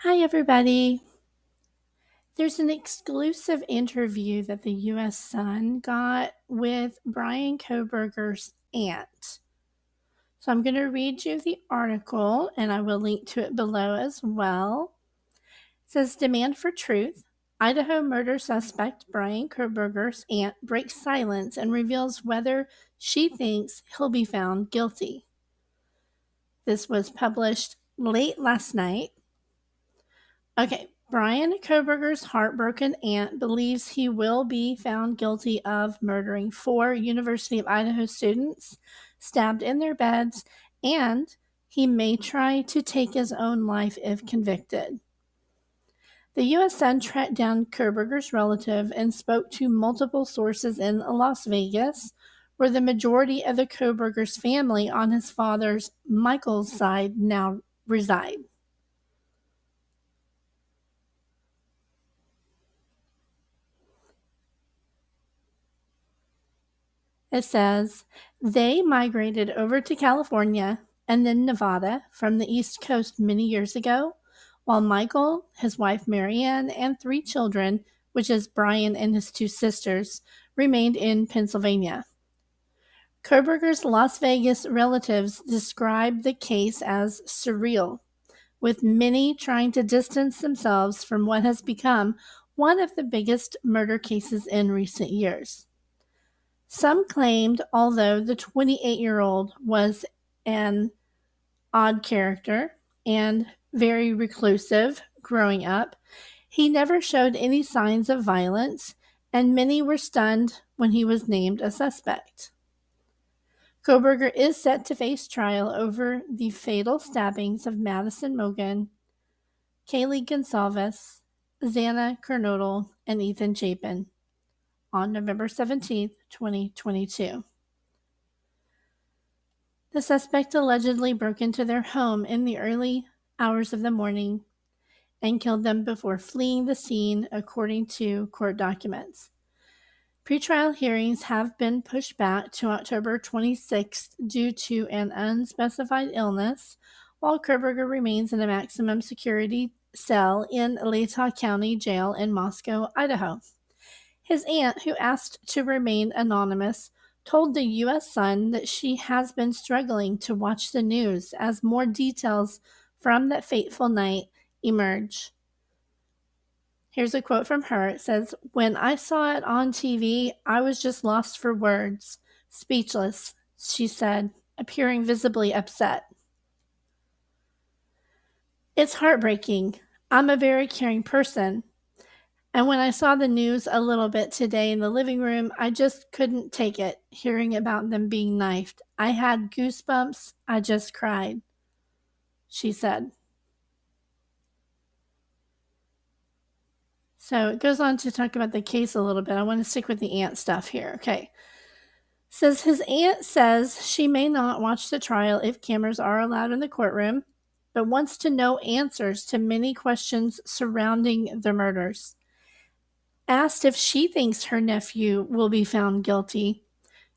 Hi, everybody. There's an exclusive interview that the U.S. Sun got with Bryan Kohberger's aunt. So I'm going to read you the article and I will link to it below as well. It says Demand for Truth. Idaho murder suspect Bryan Kohberger's aunt breaks silence and reveals whether she thinks he'll be found guilty. This was published late last night. Okay, Bryan Kohberger's heartbroken aunt believes he will be found guilty of murdering 4 University of Idaho students, stabbed in their beds, and he may try to take his own life if convicted. The U.S. Sun tracked down Kohberger's relative and spoke to multiple sources in Las Vegas, where the majority of the Kohberger's family on his father's, Michael's side, now reside. It says they migrated over to California and then Nevada from the East Coast many years ago, while Michael, his wife Marianne, and 3 children, which is Bryan and his 2 sisters, remained in Pennsylvania. Kohberger's Las Vegas relatives described the case as surreal, with many trying to distance themselves from what has become one of the biggest murder cases in recent years. Some claimed although the 28-year-old was an odd character and very reclusive growing up, he never showed any signs of violence, and many were stunned when he was named a suspect. Kohberger is set to face trial over the fatal stabbings of Madison Mogen, Kaylee Gonsalves, Xana Kernodle, and Ethan Chapin on November 17, 2022. The suspect allegedly broke into their home in the early hours of the morning and killed them before fleeing the scene, according to court documents. Pretrial hearings have been pushed back to October 26th due to an unspecified illness, while Kohberger remains in a maximum security cell in Latah County Jail in Moscow, Idaho. His aunt, who asked to remain anonymous, told the U.S. Sun that she has been struggling to watch the news as more details from that fateful night emerge. Here's a quote from her. It says, "When I saw it on TV, I was just lost for words, speechless," she said, appearing visibly upset. "It's heartbreaking. I'm a very caring person. And when I saw the news a little bit today in the living room, I just couldn't take it, hearing about them being knifed. I had goosebumps. I just cried," she said. So it goes on to talk about the case a little bit. I want to stick with the aunt stuff here. Okay. Says his aunt says she may not watch the trial if cameras are allowed in the courtroom, but wants to know answers to many questions surrounding the murders. Asked if she thinks her nephew will be found guilty,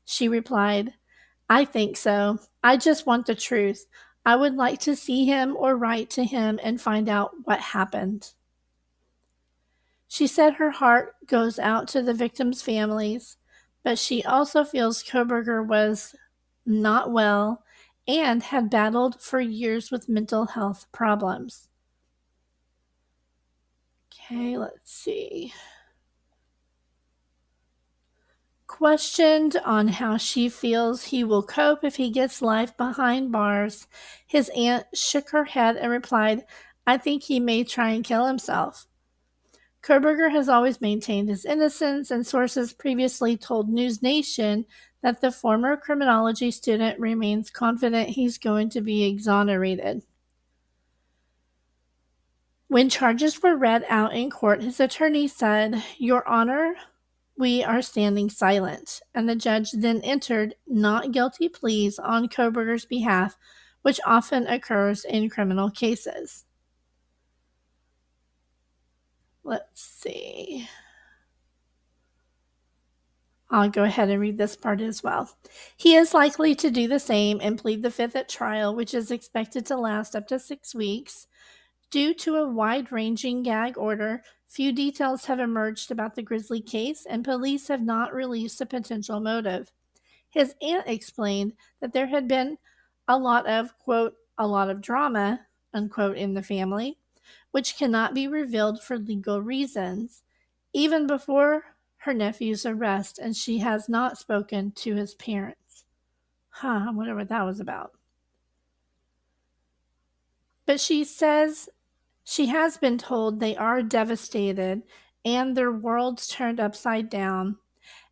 she replied, "I think so. I just want the truth. I would like to see him or write to him and find out what happened." She said her heart goes out to the victims' families, but she also feels Kohberger was not well and had battled for years with mental health problems. Okay, let's see. Questioned on how she feels he will cope if he gets life behind bars, his aunt shook her head and replied, "I think he may try and kill himself." Kohberger has always maintained his innocence, and sources previously told News Nation that the former criminology student remains confident he's going to be exonerated. When charges were read out in court, his attorney said, "Your Honor, we are standing silent," and the judge then entered not guilty pleas on Kohberger's behalf, which often occurs in criminal cases. Let's see. I'll go ahead and read this part as well. He is likely to do the same and plead the fifth at trial, which is expected to last up to 6 weeks. Due to a wide-ranging gag order, few details have emerged about the grisly case, and police have not released a potential motive. His aunt explained that there had been a lot of, quote, a lot of drama, unquote, in the family, which cannot be revealed for legal reasons, even before her nephew's arrest, and she has not spoken to his parents. I wonder what that was about. But she says she has been told they are devastated and their worlds turned upside down,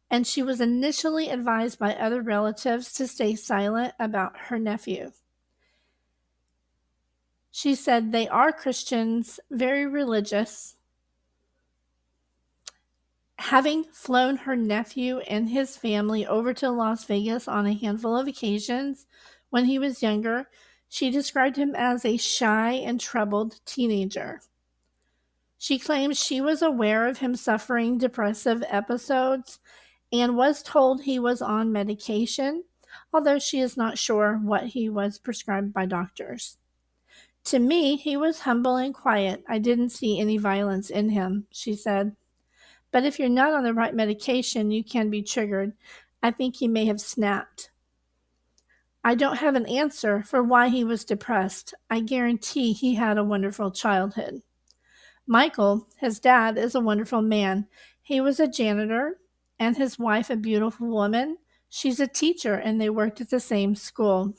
and she was initially advised by other relatives to stay silent about her nephew. She said they are Christians, very religious. Having flown her nephew and his family over to Las Vegas on a handful of occasions when he was younger, she described him as a shy and troubled teenager. She claims she was aware of him suffering depressive episodes and was told he was on medication, although she is not sure what he was prescribed by doctors. To me, he was humble and quiet. I didn't see any violence in him, she said. But if you're not on the right medication, you can be triggered. I think he may have snapped. I don't have an answer for why he was depressed. I guarantee he had a wonderful childhood. Michael, his dad, is a wonderful man. He was a janitor, and his wife a beautiful woman. She's a teacher, and they worked at the same school.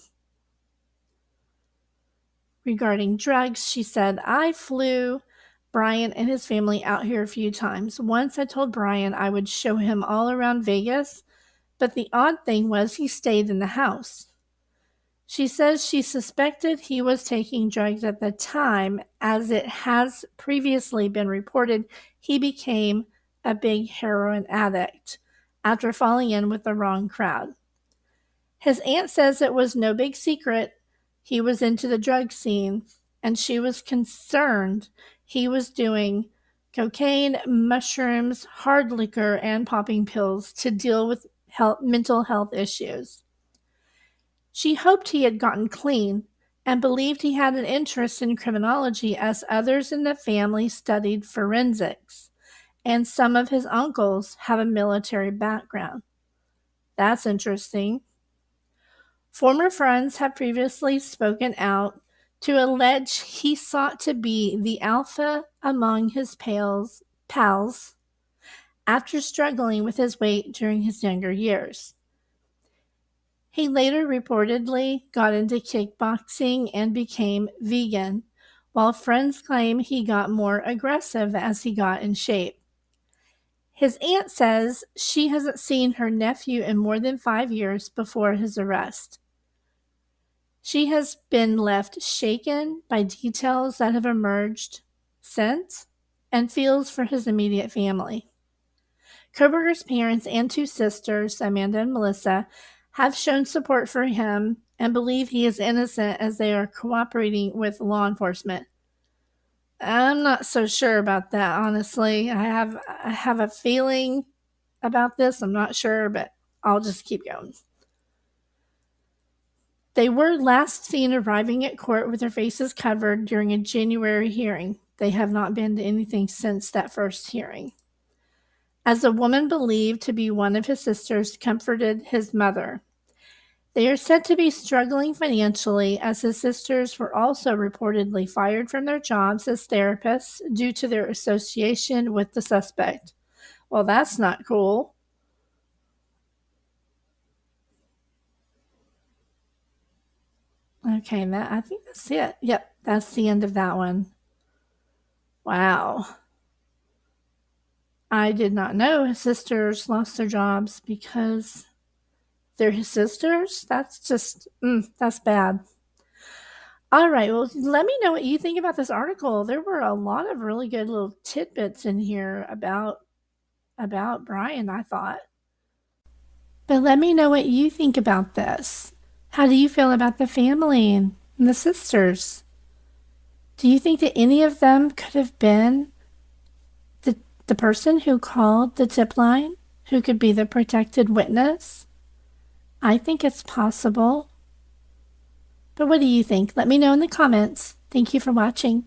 Regarding drugs, she said, I flew Bryan and his family out here a few times. Once I told Bryan I would show him all around Vegas, but the odd thing was he stayed in the house. She says she suspected he was taking drugs at the time, as it has previously been reported he became a big heroin addict after falling in with the wrong crowd. His aunt says it was no big secret he was into the drug scene, and she was concerned he was doing cocaine, mushrooms, hard liquor, and popping pills to deal with mental health issues. She hoped he had gotten clean and believed he had an interest in criminology, as others in the family studied forensics, and some of his uncles have a military background. That's interesting. Former friends have previously spoken out to allege he sought to be the alpha among his pals after struggling with his weight during his younger years. He later reportedly got into kickboxing and became vegan, while friends claim he got more aggressive as he got in shape. His aunt says she hasn't seen her nephew in more than 5 years before his arrest. She has been left shaken by details that have emerged since and feels for his immediate family. Kohberger's parents and 2 sisters, Amanda and Melissa, have shown support for him and believe he is innocent, as they are cooperating with law enforcement. I'm not so sure about that, honestly. I have a feeling about this. I'm not sure, but I'll just keep going. They were last seen arriving at court with their faces covered during a January hearing. They have not been to anything since that first hearing. As a woman believed to be one of his sisters comforted his mother. They are said to be struggling financially, as his sisters were also reportedly fired from their jobs as therapists due to their association with the suspect. Well, that's not cool. Okay, I think that's it. Yep, that's the end of that one. Wow. I did not know his sisters lost their jobs because they're his sisters. That's just, that's bad. All right, well, let me know what you think about this article. There were a lot of really good little tidbits in here about Bryan, I thought. But let me know what you think about this. How do you feel about the family and the sisters? Do you think that any of them could have been the person who called the tip line, who could be the protected witness? I think it's possible. But what do you think? Let me know in the comments. Thank you for watching.